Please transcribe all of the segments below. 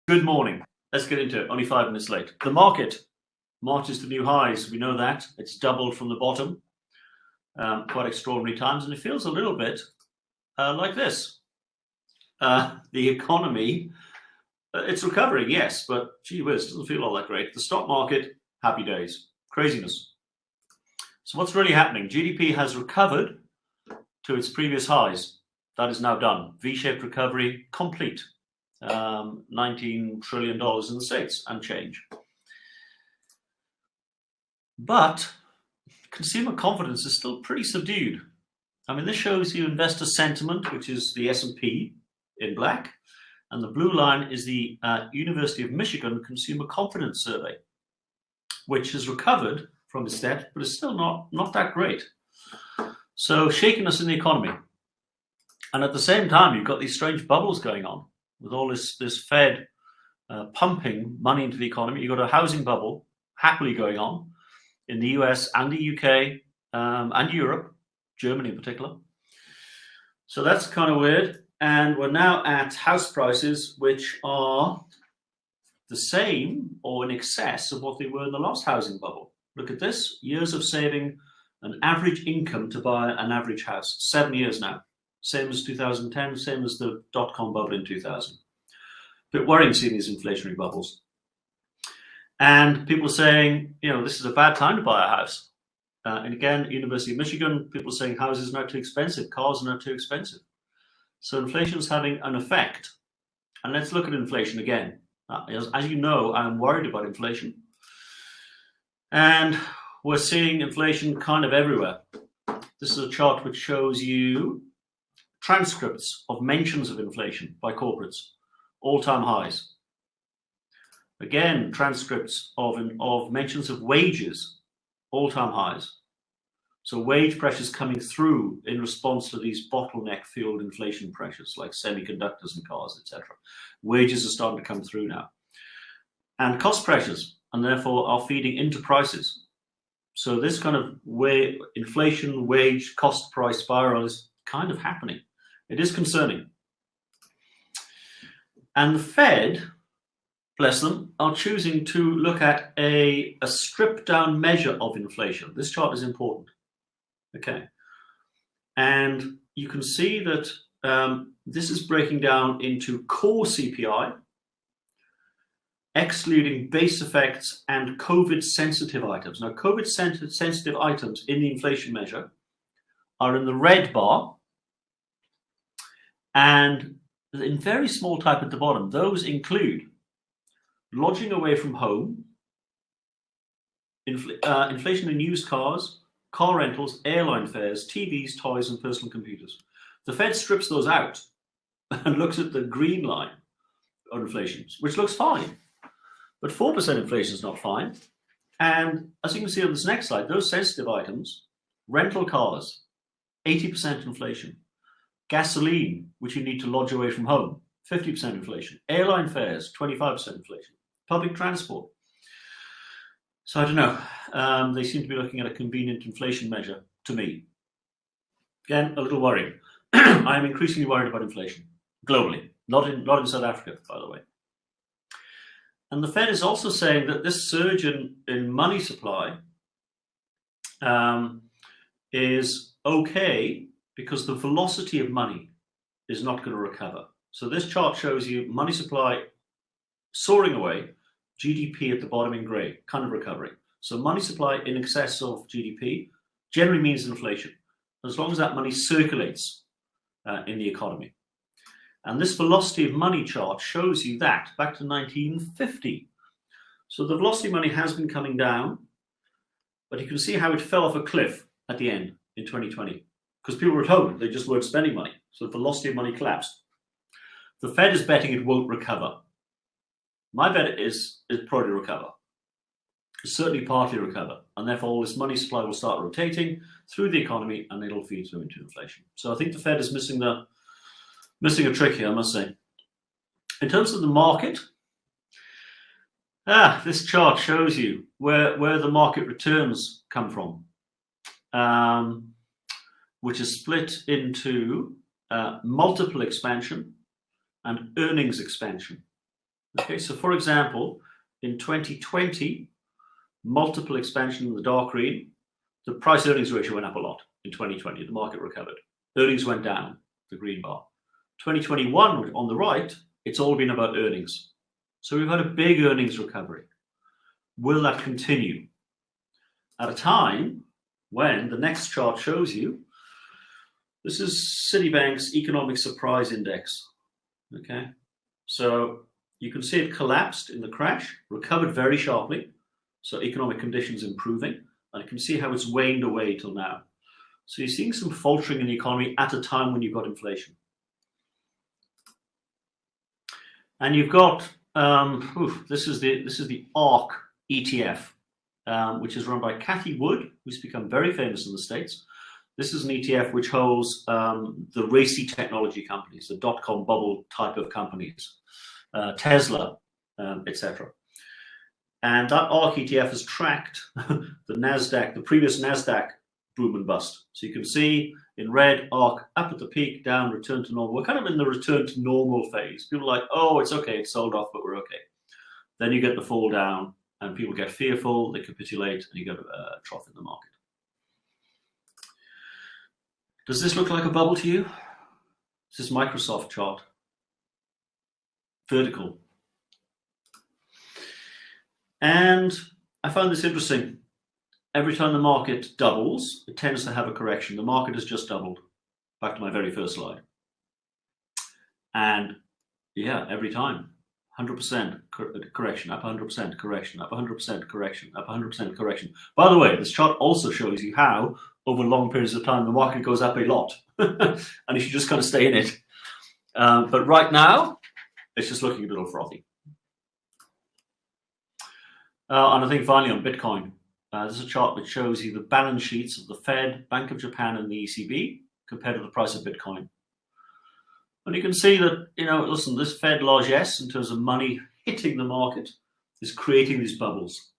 Good morning. Let's get into it. Only 5 minutes late. The market marches to new highs. We know that. It's doubled from the bottom. Quite extraordinary times. And it feels a little bit like this. The economy, it's recovering, yes, but gee whiz, it doesn't feel all that great. The stock market, happy days. Craziness. So what's really happening? GDP has recovered to its previous highs. That is now done. V-shaped recovery complete. $19 trillion in the States and change. But consumer confidence is still pretty subdued. I mean, this shows you investor sentiment, which is the S&P in black, and the blue line is the University of Michigan Consumer Confidence Survey, which has recovered from its depth, but is still not that great. So shakiness in the economy. And at the same time, you've got these strange bubbles going on. With all this Fed pumping money into the economy, you've got a housing bubble happily going on in the US and the UK and Europe, Germany in particular. So that's kind of weird. And we're now at house prices which are the same or in excess of what they were in the last housing bubble. Look at this, years of saving an average income to buy an average house, 7 years now. Same as 2010, same as the dot-com bubble in 2000. Bit worrying seeing these inflationary bubbles. And people are saying, this is a bad time to buy a house. And again, University of Michigan, people are saying houses are now too expensive, cars are now too expensive. So inflation is having an effect. And let's look at inflation again. As you know, I'm worried about inflation. And we're seeing inflation kind of everywhere. This is a chart which shows you transcripts of mentions of inflation by corporates, all-time highs. Again, transcripts of mentions of wages, all-time highs. So wage pressures coming through in response to these bottleneck-fueled inflation pressures like semiconductors and cars, etc. Wages are starting to come through now. And cost pressures, and therefore are feeding into prices. So this kind of inflation, wage, cost price spiral is kind of happening. It is concerning. And the Fed, bless them, are choosing to look at a stripped down measure of inflation. This chart is important. Okay. And you can see that this is breaking down into core CPI, excluding base effects and COVID sensitive items. Now, COVID sensitive items in the inflation measure are in the red bar. And in very small type at the bottom, those include lodging away from home, inflation in used cars, car rentals, airline fares, TVs, toys, and personal computers. The Fed strips those out and looks at the green line on inflation, which looks fine. But 4% inflation is not fine. And as you can see on this next slide, those sensitive items, rental cars, 80% inflation. Gasoline, which you need to lodge away from home, 50% inflation. Airline fares, 25% inflation. Public transport. So I don't know. They seem to be looking at a convenient inflation measure to me. Again, a little worrying. I am increasingly worried about inflation globally, not in South Africa, by the way. And the Fed is also saying that this surge in money supply is okay because the velocity of money is not going to recover. So this chart shows you money supply soaring away, GDP at the bottom in gray, kind of recovering. So money supply in excess of GDP generally means inflation, as long as that money circulates in the economy. And this velocity of money chart shows you that back to 1950. So the velocity of money has been coming down, but you can see how it fell off a cliff at the end in 2020. Because people were at home, they just weren't spending money. So the velocity of money collapsed. The Fed is betting it won't recover. My bet is it probably recover. Certainly partly recover. And therefore all this money supply will start rotating through the economy and it'll feed through into inflation. So I think the Fed is missing a trick here, I must say. In terms of the market, this chart shows you where the market returns come from. Which is split into multiple expansion and earnings expansion. Okay, so for example, in 2020, multiple expansion in the dark green, the price earnings ratio went up a lot in 2020. The market recovered. Earnings went down, the green bar. 2021 on the right, it's all been about earnings. So we've had a big earnings recovery. Will that continue? At a time when the next chart shows you, this is Citibank's Economic Surprise Index. Okay, so you can see it collapsed in the crash, recovered very sharply. So economic conditions improving, and you can see how it's waned away till now. So you're seeing some faltering in the economy at a time when you've got inflation. And you've got, this is the ARK ETF, which is run by Cathie Wood, who's become very famous in the States. This is an ETF which holds the racy technology companies, the dot-com bubble type of companies, Tesla, etc. And that ARK ETF has tracked the NASDAQ, the previous NASDAQ boom and bust. So you can see in red, ARK up at the peak, down, return to normal. We're kind of in the return to normal phase. People are like, oh, it's okay, it's sold off, but we're okay. Then you get the fall down, and people get fearful, they capitulate, and you get a trough in the market. Does this look like a bubble to you? This is Microsoft chart. Vertical. And I found this interesting. Every time the market doubles, it tends to have a correction. The market has just doubled. Back to my very first slide. And yeah, every time, 100% correction, up 100% correction, up 100% correction, up 100% correction. By the way, this chart also shows you how, over long periods of time, the market goes up a lot. And you should just kind of stay in it. But right now, it's just looking a little frothy. And I think finally on Bitcoin, this is a chart which shows you the balance sheets of the Fed, Bank of Japan, and the ECB compared to the price of Bitcoin. And you can see that, listen, this Fed largesse in terms of money hitting the market is creating these bubbles,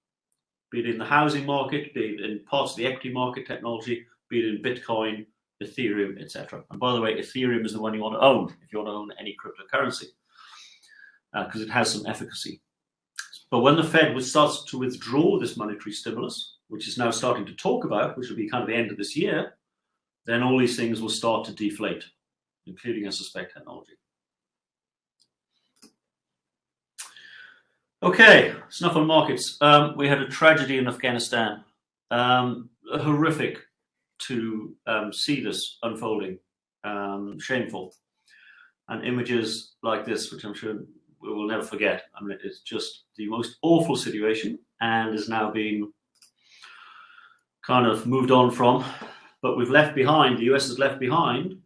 be it in the housing market, be it in parts of the equity market technology, be it in Bitcoin, Ethereum, etc. And by the way, Ethereum is the one you want to own if you want to own any cryptocurrency, because it has some efficacy. But when the Fed starts to withdraw this monetary stimulus, which is now starting to talk about, which will be kind of the end of this year, then all these things will start to deflate, including, I suspect, technology. Okay, snuff on markets. We had a tragedy in Afghanistan. Horrific to see this unfolding. Shameful. And images like this, which I'm sure we will never forget. I mean, it's just the most awful situation and is now being kind of moved on from. But we've left behind, the US has left behind,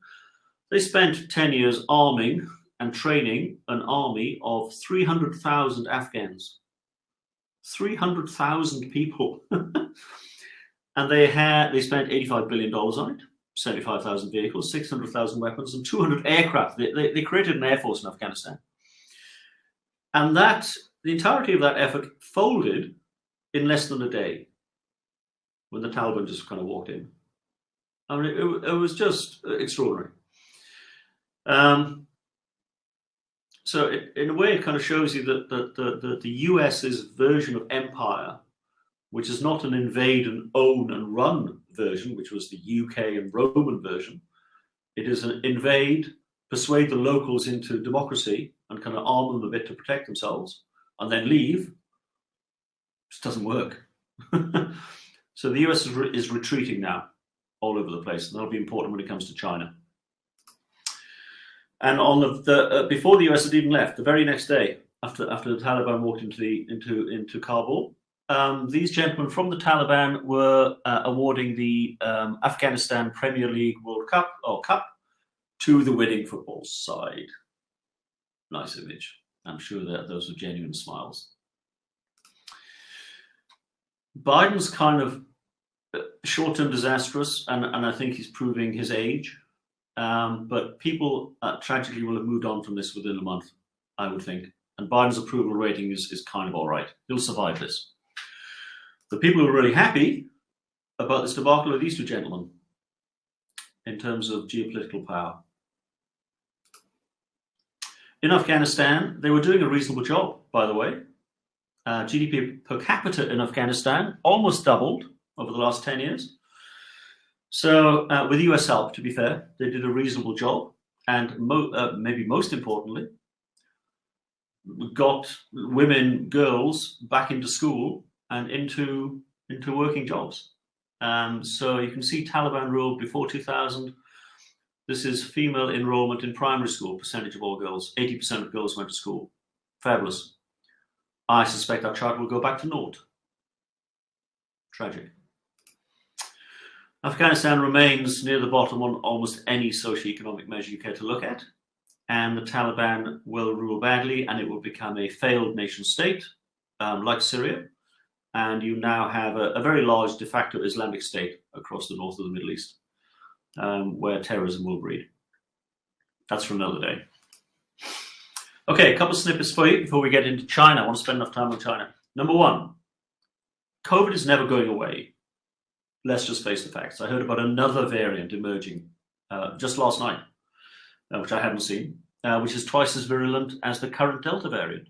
they spent 10 years arming and training an army of 300,000 Afghans. 300,000 people. And they spent $85 billion on it, 75,000 vehicles, 600,000 weapons, and 200 aircraft. They created an air force in Afghanistan. And the entirety of that effort folded in less than a day when the Taliban just kind of walked in. I mean, it was just extraordinary. So in a way, it kind of shows you that the US's version of empire, which is not an invade and own and run version, which was the UK and Roman version, it is an invade, persuade the locals into democracy and kind of arm them a bit to protect themselves, and then leave. Just doesn't work. So the US is retreating now all over the place, and that'll be important when it comes to China. And on before the US had even left, the very next day after the Taliban walked into Kabul, these gentlemen from the Taliban were awarding the Afghanistan Premier League World Cup to the winning football side. Nice image. I'm sure that those were genuine smiles. Biden's kind of short-term disastrous, and I think he's proving his age. But people tragically will have moved on from this within a month, I would think. And Biden's approval rating is kind of all right. He'll survive this. The people who are really happy about this debacle are these two gentlemen in terms of geopolitical power. in Afghanistan, they were doing a reasonable job, by the way. GDP per capita in Afghanistan almost doubled over the last 10 years. So with US help, to be fair, they did a reasonable job. And maybe most importantly, got women, girls back into school and into working jobs. So you can see Taliban rule before 2000. This is female enrollment in primary school, percentage of all girls. 80% of girls went to school. Fabulous. I suspect that chart will go back to naught. Tragic. Afghanistan remains near the bottom on almost any socioeconomic measure you care to look at. And the Taliban will rule badly and it will become a failed nation state, like Syria. And you now have a very large de facto Islamic state across the north of the Middle East, where terrorism will breed. That's for another day. Okay, a couple of snippets for you before we get into China. I want to spend enough time on China. Number one, COVID is never going away. Let's just face the facts. I heard about another variant emerging just last night, which I hadn't seen, which is twice as virulent as the current Delta variant.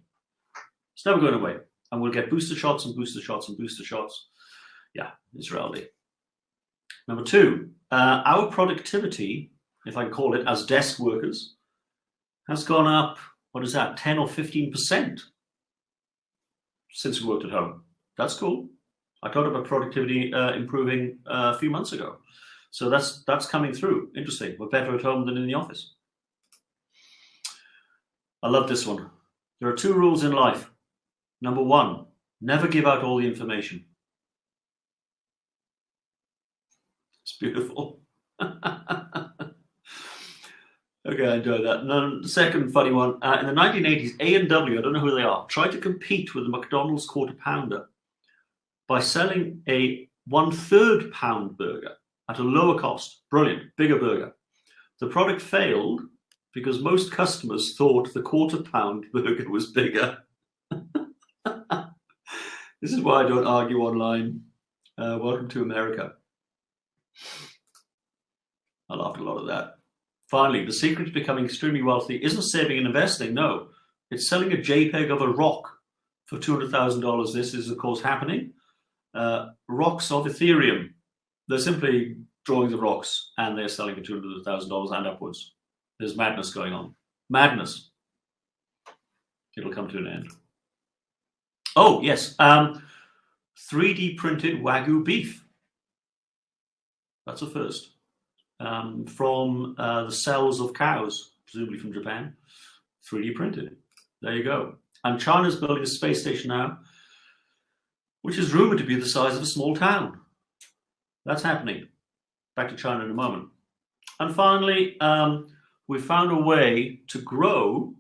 It's never going away. And we'll get booster shots and booster shots and booster shots. Yeah, Israeli. Number two, our productivity, if I can call it, as desk workers, has gone up, what is that, 10 or 15% since we worked at home. That's cool. I talked about productivity improving a few months ago. So that's coming through. Interesting. We're better at home than in the office. I love this one. There are two rules in life. Number one, never give out all the information. It's beautiful. Okay, I enjoyed that. And then the second funny one, in the 1980s, A&W, I don't know who they are, tried to compete with the McDonald's Quarter Pounder by selling a 1/3 pound burger at a lower cost. Brilliant, bigger burger. The product failed because most customers thought the quarter pound burger was bigger. This is why I don't argue online. Welcome to America. I laughed a lot at that. Finally, the secret to becoming extremely wealthy isn't saving and investing. No, it's selling a JPEG of a rock for $200,000. This is, of course, happening. Rocks of Ethereum. They're simply drawings of rocks, and they're selling for $200,000 and upwards. There's madness going on. Madness. It'll come to an end. Oh, yes. 3D printed Wagyu beef. That's a first. From the cells of cows, presumably from Japan. 3D printed. There you go. And China's building a space station now, which is rumored to be the size of a small town. That's happening. Back to China in a moment. And finally, we found a way to grow,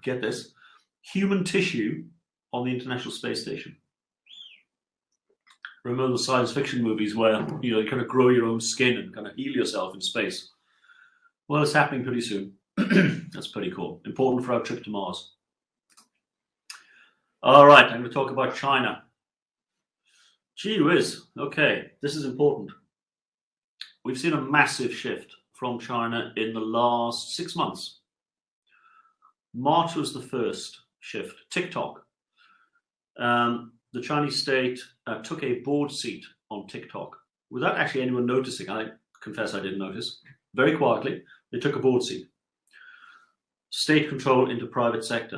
get this, human tissue on the International Space Station. Remember the science fiction movies where you kind of grow your own skin and kind of heal yourself in space? Well, it's happening pretty soon. That's pretty cool. Important for our trip to Mars. All right, I'm going to talk about China. Gee whiz. Okay, this is important. We've seen a massive shift from China in the last 6 months. March was the first shift. TikTok. The Chinese state took a board seat on TikTok without actually anyone noticing. I confess I didn't notice. Very quietly, they took a board seat. State control into private sector.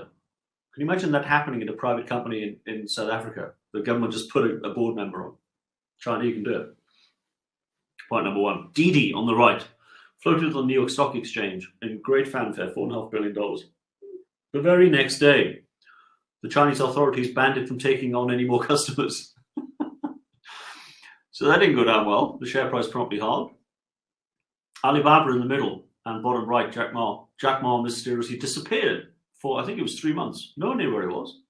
Can you imagine that happening in a private company in South Africa? The government just put a board member on. China, you can do it. Point number one. Didi on the right, floated on the New York Stock Exchange in great fanfare, $4.5 billion. The very next day, the Chinese authorities banned it from taking on any more customers. So that didn't go down well. The share price promptly halved. Alibaba in the middle and bottom right, Jack Ma. Jack Ma mysteriously disappeared for, I think it was 3 months. No one knew where he was.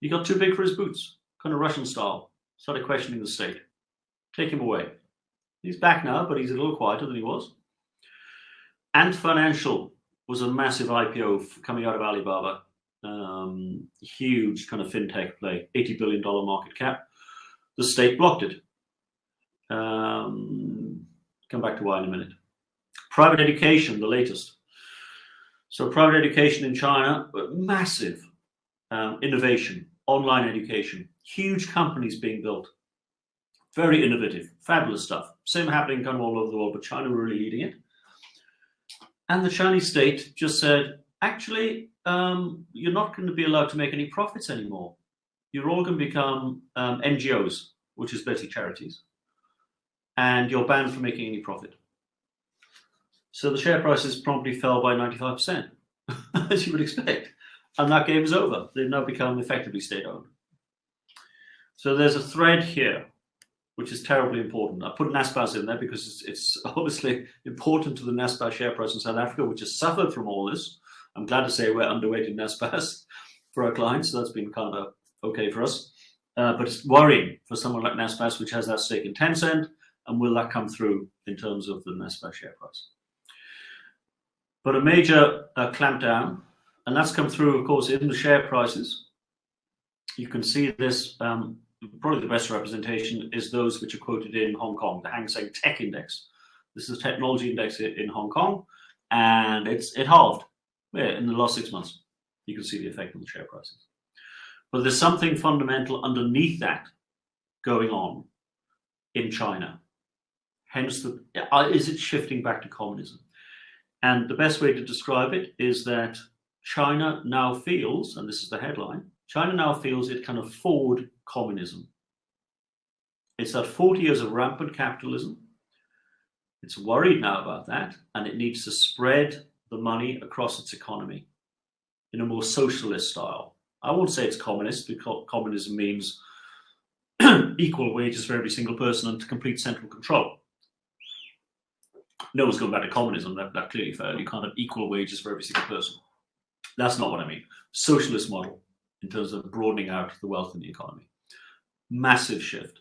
He got too big for his boots, kind of Russian style. Started questioning the state. Take him away. He's back now, but he's a little quieter than he was. Ant Financial was a massive IPO coming out of Alibaba. Huge kind of fintech play, $80 billion market cap. The state blocked it. Come back to why in a minute. Private education, the latest. So private education in China, massive innovation, online education, huge companies being built, very innovative, fabulous stuff. Same happening kind of all over the world, but China were really leading it. And the Chinese state just said, actually, you're not going to be allowed to make any profits anymore. You're all going to become NGOs, which is basically charities, and you're banned from making any profit. So the share prices promptly fell by 95%, as you would expect. And that game is over. They've now become effectively state-owned. So there's a thread here, which is terribly important. I put NASPAS in there because it's obviously important to the NASPAS share price in South Africa, which has suffered from all this. I'm glad to say we're underweight in NASPAS for our clients, so that's been kind of okay for us. But it's worrying for someone like NASPAS, which has that stake in Tencent, and will that come through in terms of the NASPAS share price? But a major clampdown, and that's come through, of course, in the share prices. You can see this, probably the best representation is those which are quoted in Hong Kong, the Hang Seng Tech Index. This is a technology index in Hong Kong, and it halved in the last 6 months. You can see the effect on the share prices. But there's something fundamental underneath that going on in China. Hence, is it shifting back to communism? And the best way to describe it is that China now feels, and this is the headline, China now feels it can afford communism. It's had 40 years of rampant capitalism. It's worried now about that, and it needs to spread the money across its economy in a more socialist style. I won't say it's communist, because communism means equal wages for every single person and complete central control. No one's going back to communism, that clearly failed. You can't have equal wages for every single person. That's not what I mean. Socialist model in terms of broadening out the wealth in the economy. Massive shift.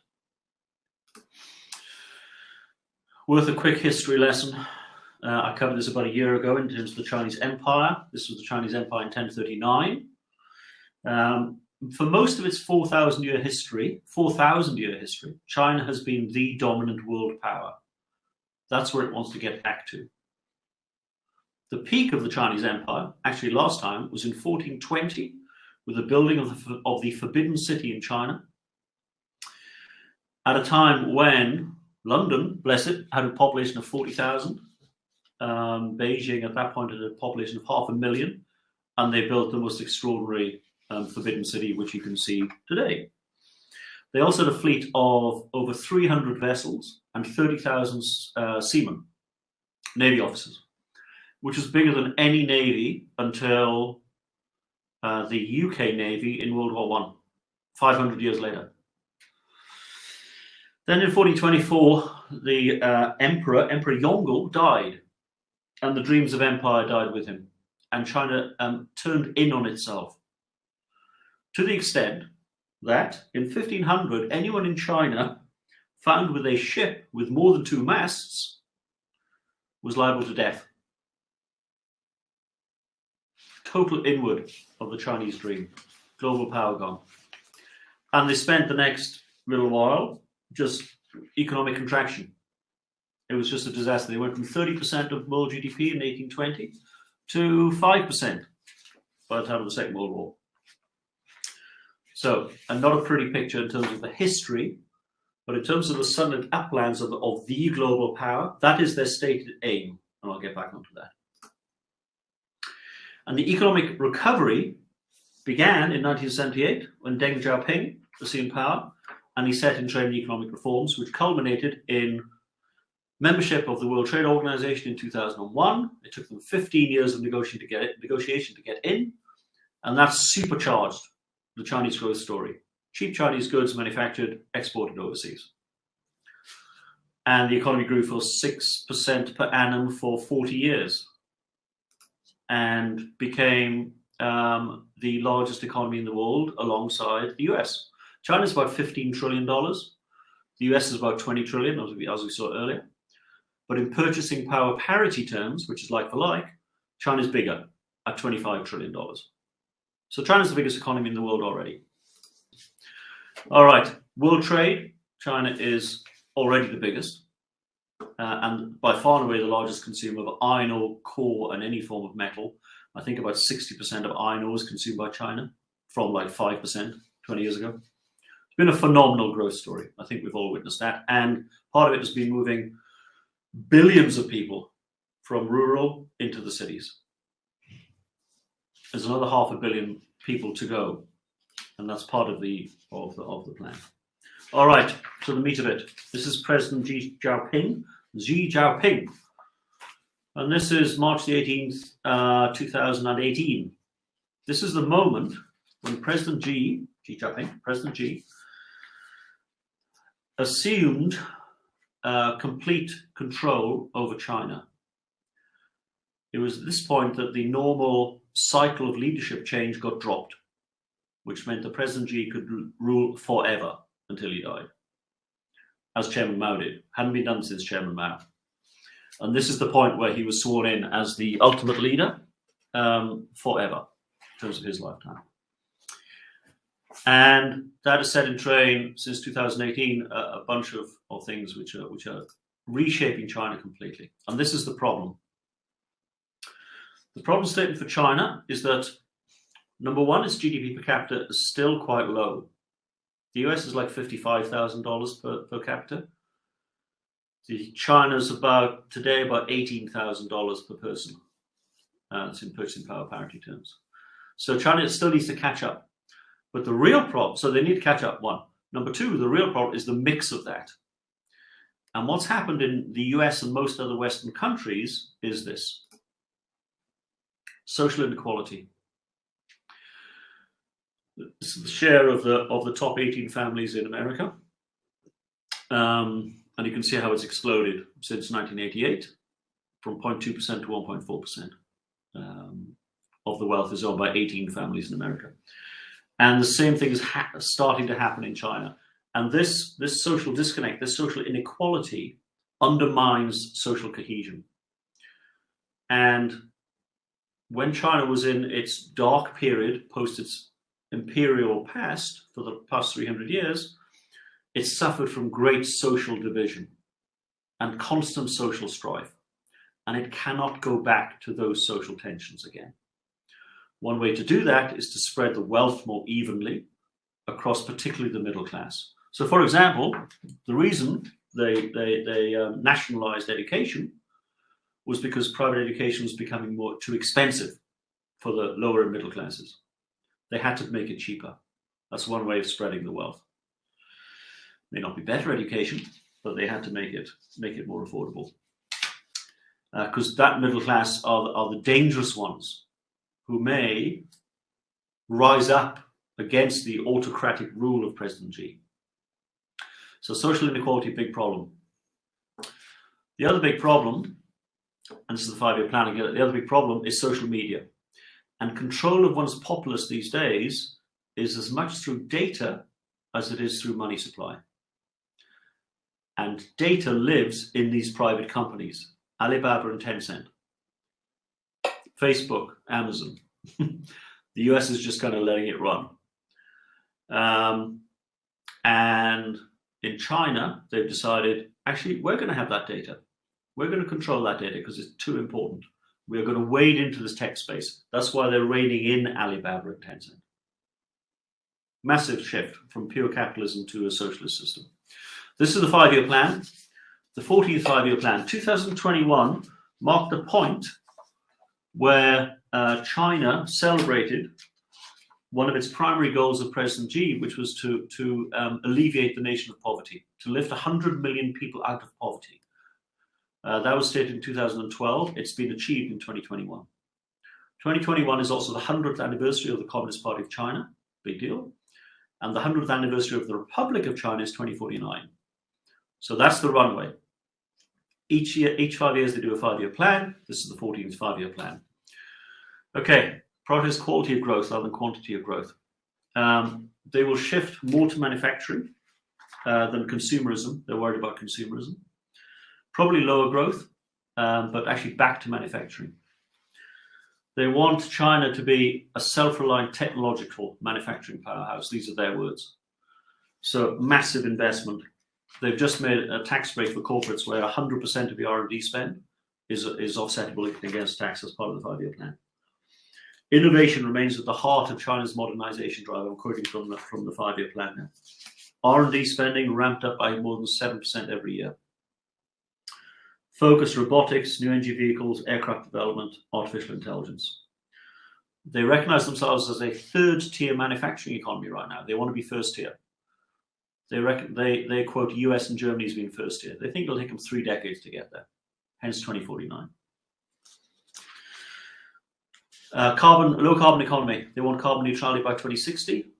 Worth a quick history lesson. I covered this about a year ago in terms of the Chinese Empire. This was the Chinese Empire in 1039. For most of its 4,000-year history, China has been the dominant world power. That's where it wants to get back to. The peak of the Chinese Empire, actually last time, was in 1420 with the building of the Forbidden City in China, at a time when London, bless it, had a population of 40,000. Beijing at that point had a population of 500,000, and they built the most extraordinary Forbidden City, which you can see today. They also had a fleet of over 300 vessels and 30,000 seamen, Navy officers, which was bigger than any Navy until the UK Navy in World War I, 500 years later. Then in 1424, the Emperor Yongle, died, and the dreams of empire died with him, and China turned in on itself, to the extent that in 1500, anyone in China found with a ship with more than 2 masts was liable to death. Total inward of the Chinese dream, global power gone. And they spent the next little while just economic contraction. It was just a disaster. They went from 30% of world GDP in 1820 to 5% by the time of the Second World War. So, and not a pretty picture in terms of the history, but in terms of the sunlit uplands of the global power, that is their stated aim. And I'll get back onto that. And the economic recovery began in 1978 when Deng Xiaoping was in power, and he set in train economic reforms, which culminated in membership of the World Trade Organization in 2001. It took them 15 years of negotiation to get in, and that supercharged the Chinese growth story. Cheap Chinese goods manufactured, exported overseas. And the economy grew for 6% per annum for 40 years and became the largest economy in the world alongside the US. China's about $15 trillion. The US is about 20 trillion, as we saw earlier. But in purchasing power parity terms, which is like for like, China's bigger at $25 trillion. So China's the biggest economy in the world already. All right, world trade, China is already the biggest and by far and away the largest consumer of iron ore, core, and any form of metal. I think about 60% of iron ore is consumed by China, from like 5% 20 years ago. It's been a phenomenal growth story. I think we've all witnessed that. And part of it has been moving billions of people from rural into the cities. There's another 500 million people to go, and that's part of the plan. All right, to the meat of it. This is President Xi Jinping, and this is March the 18th, 2018. This is the moment when President Xi Jinping, assumed complete control over China. It was at this point that the normal cycle of leadership change got dropped, which meant that President Xi could rule forever until he died, as Chairman Mao did. Hadn't been done since Chairman Mao. And this is the point where he was sworn in as the ultimate leader forever, in terms of his lifetime. And that has set in train since 2018 a bunch of things which are reshaping China completely. And this is the problem. The problem statement for China is that, number one, its GDP per capita is still quite low. The US is like $55,000 per capita. China's today about $18,000 per person. It's in purchasing power parity terms. So China still needs to catch up. But the real problem, so they need to catch up, one. Number two, the real problem is the mix of that. And what's happened in the US and most other Western countries is this: social inequality. This is the share of the top 18 families in America. And you can see how it's exploded since 1988, from 0.2% to 1.4% of the wealth is owned by 18 families in America. And the same thing is starting to happen in China. And this social disconnect, this social inequality undermines social cohesion. And when China was in its dark period, post its imperial past for the past 300 years, it suffered from great social division and constant social strife. And it cannot go back to those social tensions again. One way to do that is to spread the wealth more evenly across particularly the middle class. So, for example, the reason they nationalized education was because private education was becoming too expensive for the lower and middle classes. They had to make it cheaper. That's one way of spreading the wealth. May not be better education, but they had to make it more affordable. Because that middle class are the dangerous ones who may rise up against the autocratic rule of President Xi. So social inequality, big problem. The other big problem, and this is the 5-year plan again, the other big problem is social media. And control of one's populace these days is as much through data as it is through money supply. And data lives in these private companies, Alibaba and Tencent, Facebook, Amazon. The US is just kind of letting it run. And in China, they've decided, actually, we're going to have that data. We're going to control that data because it's too important. We're going to wade into this tech space. That's why they're reining in Alibaba and Tencent. Massive shift from pure capitalism to a socialist system. This is the 5-year plan. The 14th 5-year plan. 2021 marked the point where China celebrated one of its primary goals of President Xi, which was to alleviate the nation of poverty, to lift 100 million people out of poverty. That was stated in 2012. It's been achieved in 2021. 2021 is also the 100th anniversary of the Communist Party of China, big deal. And the 100th anniversary of the Republic of China is 2049. So that's the runway. Each 5 years they do a 5-year plan. This is the 14th 5-year plan. Okay, prioritize quality of growth rather than quantity of growth. They will shift more to manufacturing than consumerism. They're worried about consumerism. Probably lower growth, but actually back to manufacturing. They want China to be a self-reliant technological manufacturing powerhouse. These are their words. So massive investment. They've just made a tax break for corporates where 100% of the R&D spend is offsettable against tax as part of the 5-year plan. Innovation remains at the heart of China's modernization drive. I'm quoting from the 5-year plan now. R&D spending ramped up by more than 7% every year. Focus robotics, new energy vehicles, aircraft development, artificial intelligence. They recognize themselves as a third-tier manufacturing economy right now. They want to be first tier. They quote US and Germany as being first tier. They think it'll take them 3 decades to get there, hence 2049. Low carbon economy. They want carbon neutrality by 2060.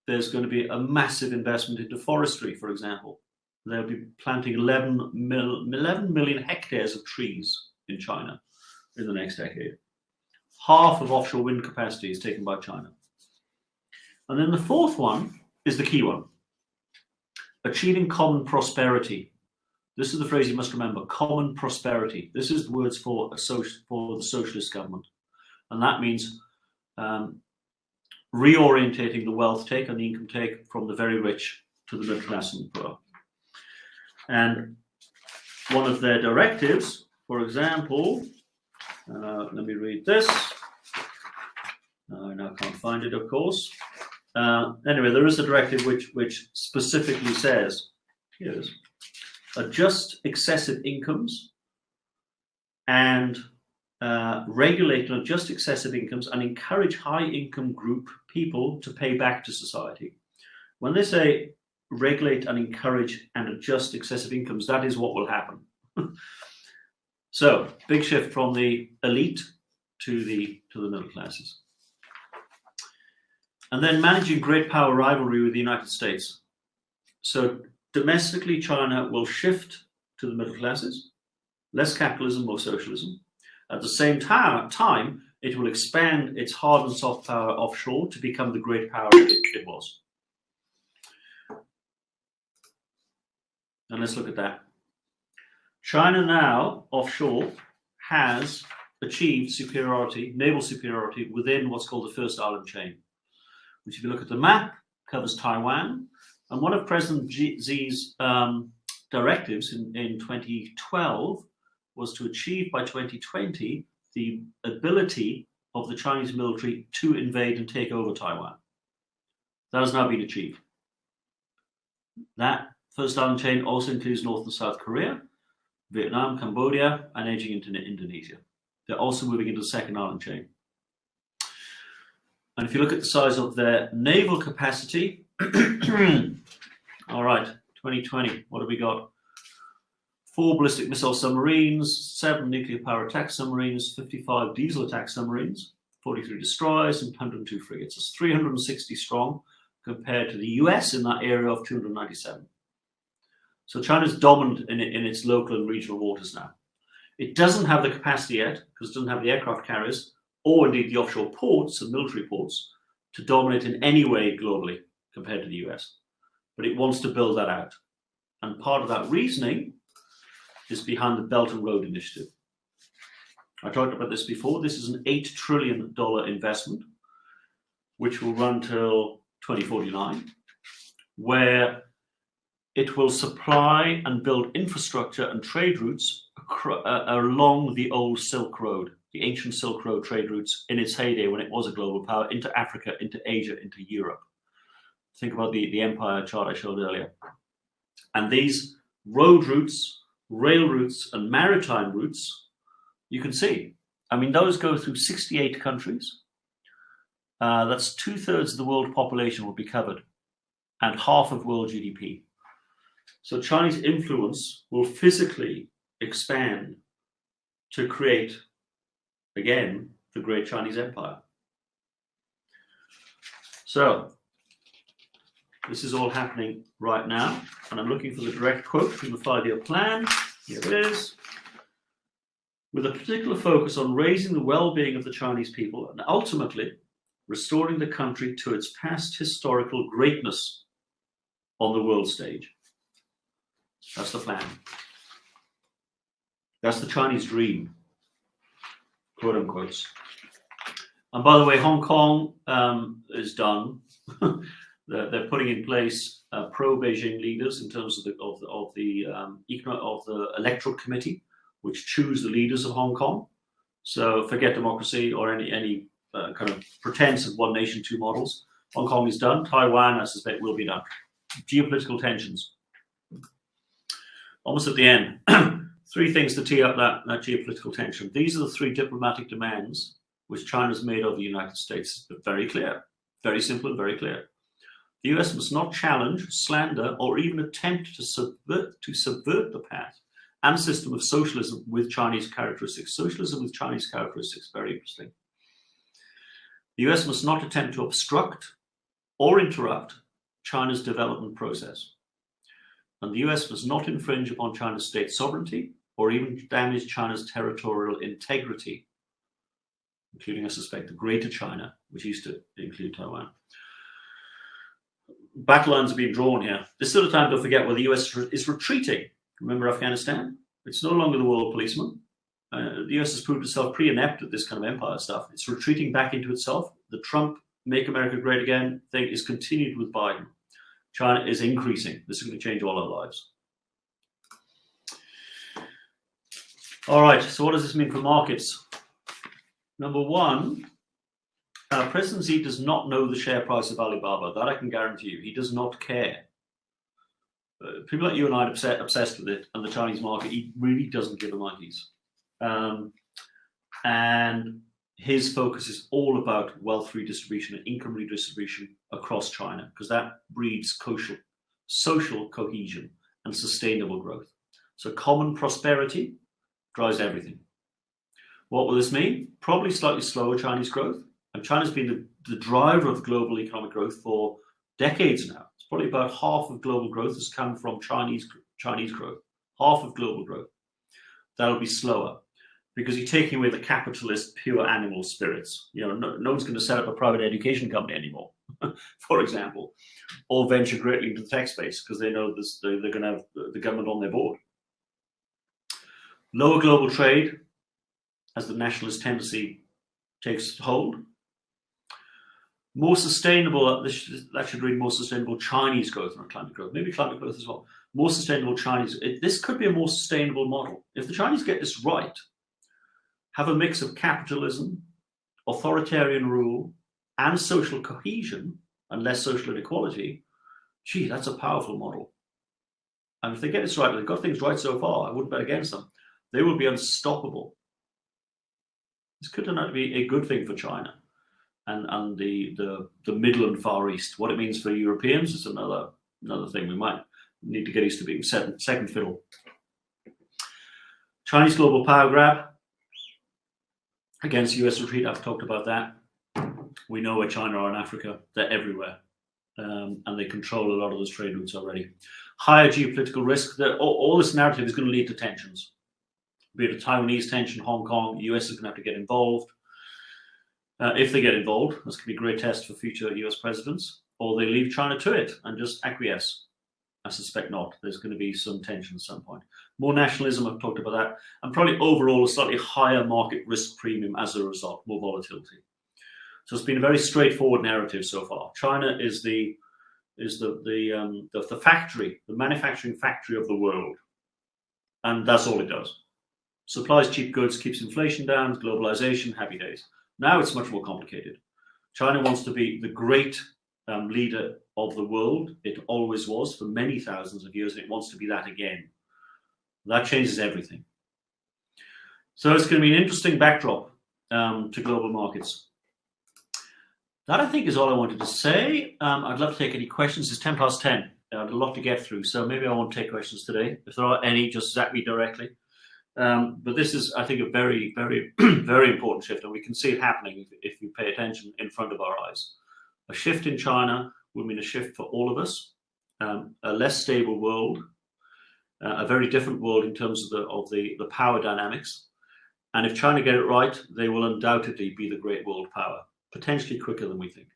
There's going to be a massive investment into forestry, for example. They'll be planting 11 million hectares of trees in China in the next decade. Half of offshore wind capacity is taken by China. And then the fourth one is the key one. Achieving common prosperity. This is the phrase you must remember, common prosperity. This is the words for the socialist government. And that means reorientating the wealth take and the income take from the very rich to the middle class and the poor. And one of their directives, for example, let me read this. I now can't find it, of course. Anyway, there is a directive which specifically says, here's, adjust excessive incomes and regulate and adjust excessive incomes and encourage high-income group people to pay back to society. When they say regulate and encourage and adjust excessive incomes, that is what will happen. So, big shift from the elite to the middle classes. And then managing great power rivalry with the United States. So domestically, China will shift to the middle classes, less capitalism, more socialism. At the same time, it will expand its hard and soft power offshore to become the great power it was. And let's look at that. China now, offshore, has achieved superiority, naval superiority, within what's called the first island chain, which, if you look at the map, covers Taiwan. And one of President Xi's directives in 2012 was to achieve by 2020 the ability of the Chinese military to invade and take over Taiwan. That has now been achieved. That first island chain also includes North and South Korea, Vietnam, Cambodia, and edging into Indonesia. They're also moving into the second island chain. And if you look at the size of their naval capacity, all right, 2020, what have we got? 4 ballistic missile submarines, 7 nuclear power attack submarines, 55 diesel attack submarines, 43 destroyers, and 102 frigates. It's 360 strong compared to the US in that area of 297. So China's dominant in its local and regional waters now. It doesn't have the capacity yet, because it doesn't have the aircraft carriers, or indeed the offshore ports and military ports, to dominate in any way globally compared to the US. But it wants to build that out. And part of that reasoning is behind the Belt and Road Initiative. I talked about this before. This is an $8 trillion investment, which will run till 2049, where it will supply and build infrastructure and trade routes along the old Silk Road, the ancient Silk Road trade routes in its heyday when it was a global power, into Africa, into Asia, into Europe. Think about the empire chart I showed earlier. And these road routes, rail routes, and maritime routes, you can see. I mean, those go through 68 countries. That's 2/3 of the world population will be covered, and half of world GDP. So Chinese influence will physically expand to create, again, the great Chinese empire. So this is all happening right now, and I'm looking for the direct quote from the 5-year plan. Here it is. With a particular focus on raising the well-being of the Chinese people and ultimately restoring the country to its past historical greatness on the world stage. That's the plan. That's the Chinese dream, quote unquote. And by the way, Hong Kong is done. They're putting in place pro-Beijing leaders in terms of the electoral committee, which choose the leaders of Hong Kong. So forget democracy or any kind of pretense of one nation, two models. Hong Kong is done. Taiwan, I suspect, will be done. Geopolitical tensions. Almost at the end. Three things to tee up that geopolitical tension. These are the three diplomatic demands which China's made of the United States. Very clear. Very simple and very clear. The US must not challenge, slander, or even attempt to subvert the path and system of socialism with Chinese characteristics. Socialism with Chinese characteristics, very interesting. The US must not attempt to obstruct or interrupt China's development process. And the US must not infringe upon China's state sovereignty or even damage China's territorial integrity, including, I suspect, the Greater China, which used to include Taiwan. Battle lines are being drawn here. There's still a time, don't forget, where the US is retreating. Remember Afghanistan? It's no longer the world policeman. The US has proved itself pretty inept at this kind of empire stuff. It's retreating back into itself. The Trump Make America Great Again thing is continued with Biden. China is increasing. This is going to change all our lives. All right, so what does this mean for markets? Number one, President Xi does not know the share price of Alibaba. That I can guarantee you. He does not care. People like you and I are obsessed with it, and the Chinese market, he really doesn't give a monkeys. And his focus is all about wealth redistribution and income redistribution across China, because that breeds social cohesion and sustainable growth. So common prosperity drives everything. What will this mean? Probably slightly slower Chinese growth. And China's been the driver of global economic growth for decades now. It's probably about half of global growth has come from Chinese growth. Half of global growth. That'll be slower because you're taking away the capitalist pure animal spirits. You know, no one's going to set up a private education company anymore, for example, or venture greatly into the tech space because they know they're going to have the government on their board. Lower global trade as the nationalist tendency takes hold. More sustainable, that should read more sustainable Chinese growth, not climate growth, maybe climate growth as well. More sustainable Chinese, this could be a more sustainable model. If the Chinese get this right, have a mix of capitalism, authoritarian rule, and social cohesion, and less social inequality, gee, that's a powerful model. And if they get this right, they've got things right so far, I wouldn't bet against them. They will be unstoppable. This could turn out to be a good thing for China and the Middle and Far East. What it means for Europeans is another thing. We might need to get used to being second fiddle. Chinese global power grab against US retreat. I've talked about that. We know where China are in Africa. They're everywhere. And they control a lot of those trade routes already. Higher geopolitical risk. All this narrative is going to lead to tensions. Be it a Taiwanese tension, Hong Kong, the US is going to have to get involved. If they get involved, this could be a great test for future US presidents, or they leave China to it and just acquiesce. I suspect not. There's going to be some tension at some point. More nationalism, I've talked about that, and probably overall a slightly higher market risk premium as a result, more volatility. So it's been a very straightforward narrative so far. China is the factory, the manufacturing factory of the world, and that's all it does. Supplies cheap goods, keeps inflation down, globalization, happy days. Now it's much more complicated. China wants to be the great leader of the world. It always was for many thousands of years, and it wants to be that again. That changes everything. So it's going to be an interesting backdrop to global markets. That, I think, is all I wanted to say. I'd love to take any questions. It's 10 past 10. I had a lot to get through, so maybe I won't take questions today. If there are any, just zap me directly. But this is, I think, a very, very, very important shift, and we can see it happening if we pay attention in front of our eyes. A shift in China will mean a shift for all of us, a less stable world, a very different world in terms of the power dynamics. And if China get it right, they will undoubtedly be the great world power, potentially quicker than we think.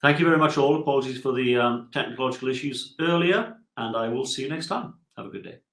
Thank you very much all. Apologies for the technological issues earlier, and I will see you next time. Have a good day.